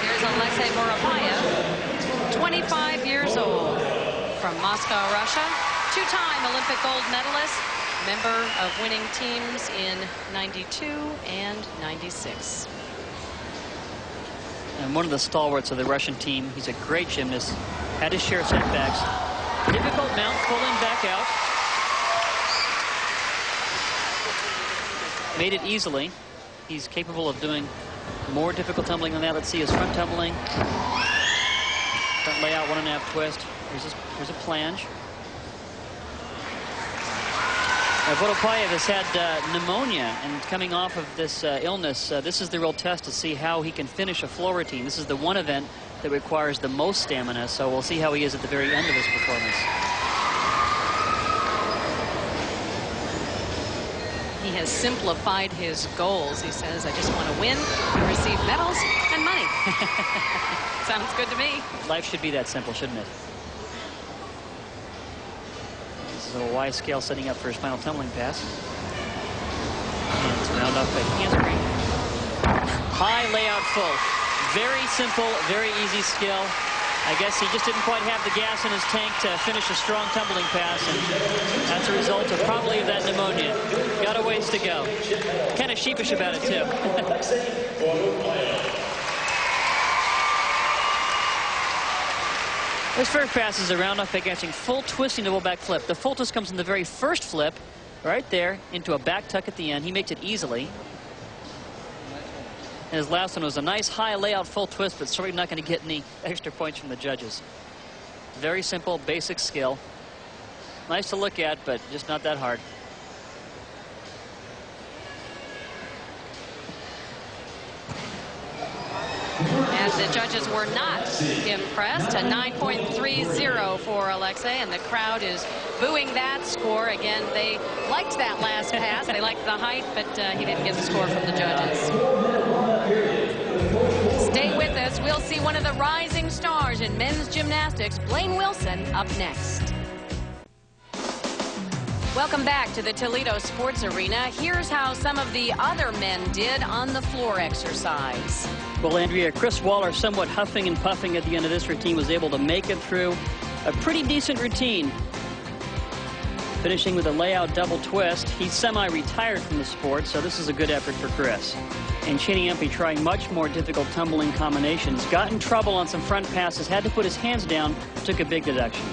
Here's Alexei Voropayev, 25 years old, from Moscow, Russia. Two-time Olympic gold medalist, member of winning teams in '92 and '96. And one of the stalwarts of the Russian team. He's a great gymnast. Had his share of setbacks. Difficult mount, pulling back out. Made it easily. He's capable of doing more difficult tumbling than that. Let's see his front tumbling. Front layout, 1.5 twist. Here's a planche. Voropayev has had pneumonia, and coming off of this illness, this is the real test to see how he can finish a floor routine. This is the one event that requires the most stamina, so we'll see how he is at the very end of his performance. He has simplified his goals. He says, I just want to win and receive medals and money. Sounds good to me. Life should be that simple, shouldn't it? This is a Y scale setting up for his final tumbling pass. Hands round off by handspring. High layout full. Very simple, very easy skill. I guess he just didn't quite have the gas in his tank to finish a strong tumbling pass, and that's a result of probably that pneumonia. Got a ways to go. Kind of sheepish about it, too. This first pass is a round off catching full twisting double back flip. The full twist comes in the very first flip, right there, into a back tuck at the end. He makes it easily. And his last one was a nice high layout full twist, but certainly not going to get any extra points from the judges. Very simple, basic skill. Nice to look at, but just not that hard. And the judges were not impressed. A 9.30 for Alexei, and the crowd is booing that score. Again, they liked that last pass. They liked the height, but he didn't get the score from the judges. Stay with us. We'll see one of the rising stars in men's gymnastics, Blaine Wilson, up next. Welcome back to the Toledo Sports Arena. Here's how some of the other men did on the floor exercise. Well, Andrea, Chris Waller, somewhat huffing and puffing at the end of this routine, was able to make it through a pretty decent routine. Finishing with a layout double twist. He's semi-retired from the sport, so this is a good effort for Chris. And Cheney Empey trying much more difficult tumbling combinations. Got in trouble on some front passes, had to put his hands down, took a big deduction.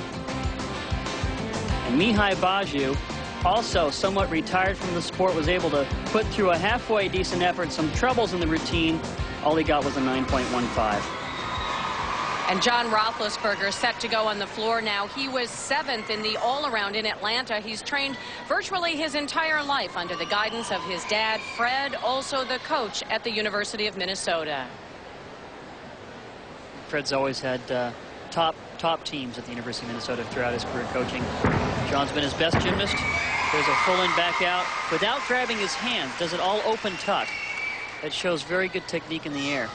And Mihai Baju, also somewhat retired from the sport, was able to put through a halfway decent effort, some troubles in the routine. All he got was a 9.15. And John Roethlisberger set to go on the floor now. He was 7th in the all-around in Atlanta. He's trained virtually his entire life under the guidance of his dad, Fred, also the coach at the University of Minnesota. Fred's always had top teams at the University of Minnesota throughout his career coaching. John's been his best gymnast. There's a full in back out without grabbing his hands. Does it all open tuck. That shows very good technique in the air.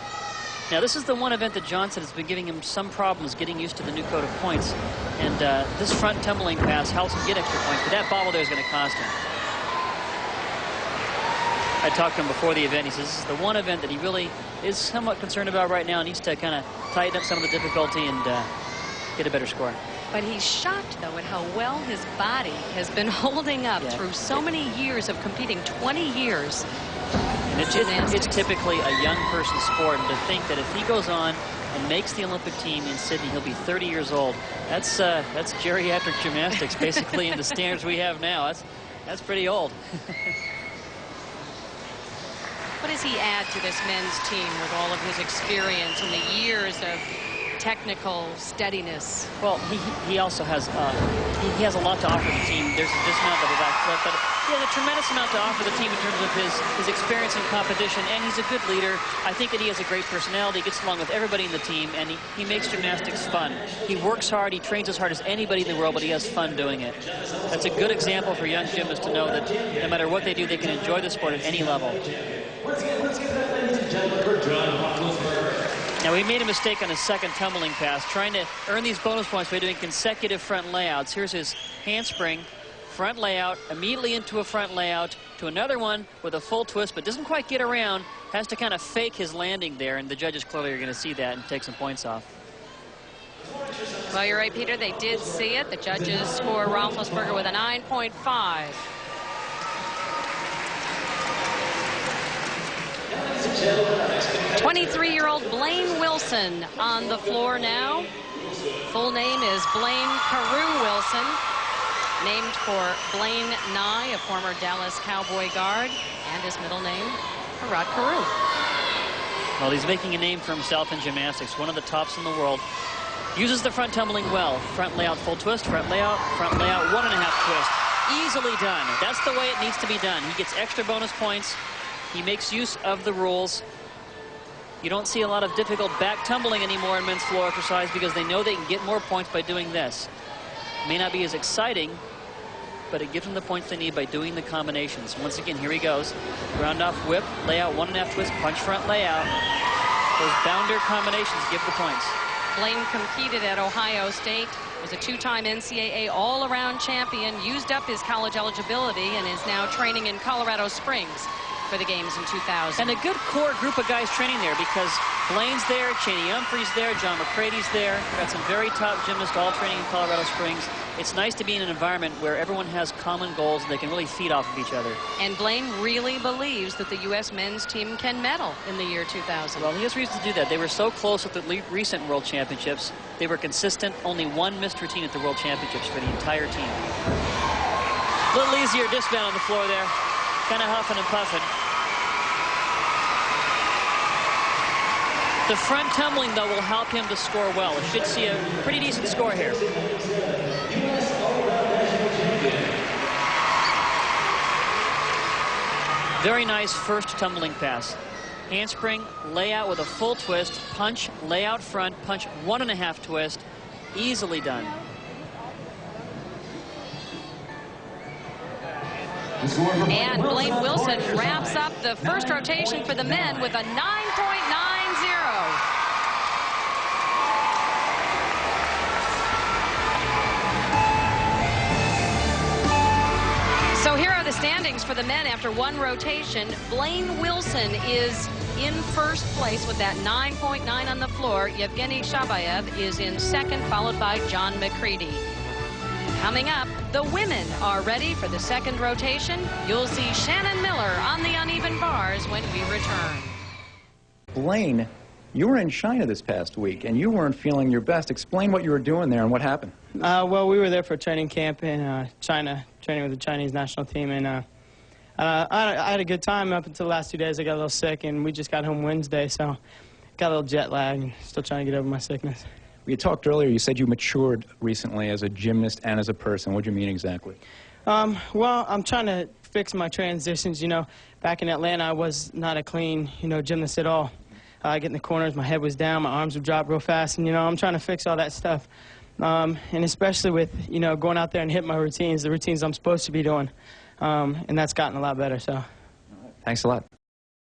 Now, this is the one event that John said has been giving him some problems getting used to the new code of points. And this front tumbling pass helps him get extra points, but that bobble there is going to cost him. I talked to him before the event. He says this is the one event that he really is somewhat concerned about right now. He needs to kind of tighten up some of the difficulty and get a better score. But he's shocked, though, at how well his body has been holding up through so many years of competing, 20 years. And it's typically a young person's sport, and to think that if he goes on and makes the Olympic team in Sydney, he'll be 30 years old. That's geriatric gymnastics, basically, in the standards we have now. That's pretty old. What does he add to this men's team with all of his experience and the years of technical steadiness? Well, he also has he has a lot to offer the team. There's a dismount double back flip, but he has a tremendous amount to offer the team in terms of his experience in competition, and he's a good leader. I think that he has a great personality, gets along with everybody in the team, and he makes gymnastics fun. He works hard, he trains as hard as anybody in the world, but he has fun doing it. That's a good example for young gymnasts to know that no matter what they do, they can enjoy the sport at any level. Let's give that, ladies and gentlemen, for John Roethlisberger. Now, he made a mistake on his second tumbling pass, trying to earn these bonus points by doing consecutive front layouts. Here's his handspring, front layout, immediately into a front layout, to another one with a full twist, but doesn't quite get around, has to kind of fake his landing there, and the judges clearly are going to see that and take some points off. Well, you're right, Peter. They did see it. The judges score Roethlisberger with a 9.5. 23-year-old Blaine Wilson on the floor now. Full name is Blaine Carew Wilson, named for Blaine Nye, a former Dallas Cowboy guard, and his middle name, Rod Carew. Well, he's making a name for himself in gymnastics, one of the tops in the world. Uses the front tumbling well. Front layout, full twist, front layout, 1.5 twist. Easily done. That's the way it needs to be done. He gets extra bonus points. He makes use of the rules. You don't see a lot of difficult back tumbling anymore in men's floor exercise because they know they can get more points by doing this. May not be as exciting, but it gives them the points they need by doing the combinations. Once again, here he goes. Round off whip, layout, 1.5 twist, punch front layout. Those bounder combinations give the points. Blaine competed at Ohio State, was a two-time NCAA all-around champion, used up his college eligibility, and is now training in Colorado Springs for the games in 2000. And a good core group of guys training there because Blaine's there, Cheney Humphrey's there, John McCrady's there. Got some very top gymnasts all training in Colorado Springs. It's nice to be in an environment where everyone has common goals and they can really feed off of each other. And Blaine really believes that the U.S. men's team can medal in the year 2000. Well, he has reason to do that. They were so close at the recent World Championships. They were consistent. Only one missed routine at the World Championships for the entire team. A little easier dismount on the floor there. Kind of huffing and puffing. The front tumbling, though, will help him to score well. It should see a pretty decent score here. Very nice first tumbling pass. Handspring, layout with a full twist, punch, layout front, punch 1.5 twist. Easily done. And Blaine Wilson wraps up the first rotation for the men with a 9.90. So here are the standings for the men after one rotation. Blaine Wilson is in first place with that 9.9 on the floor. Yevgeny Shabayev is in second, followed by John McCready. Coming up, the women are ready for the second rotation. You'll see Shannon Miller on the uneven bars when we return. Blaine, you were in China this past week, and you weren't feeling your best. Explain what you were doing there and what happened. Well, we were there for a training camp in China, training with the Chinese national team, and I had a good time up until the last 2 days. I got a little sick, and we just got home Wednesday, so got a little jet lag and still trying to get over my sickness. You talked earlier, you said you matured recently as a gymnast and as a person. What do you mean exactly? Well, I'm trying to fix my transitions. You know, back in Atlanta, I was not a clean, gymnast at all. I get in the corners, my head was down, my arms would drop real fast, and, I'm trying to fix all that stuff. And especially with, going out there and hitting my routines, the routines I'm supposed to be doing. And that's gotten a lot better, so. Thanks a lot.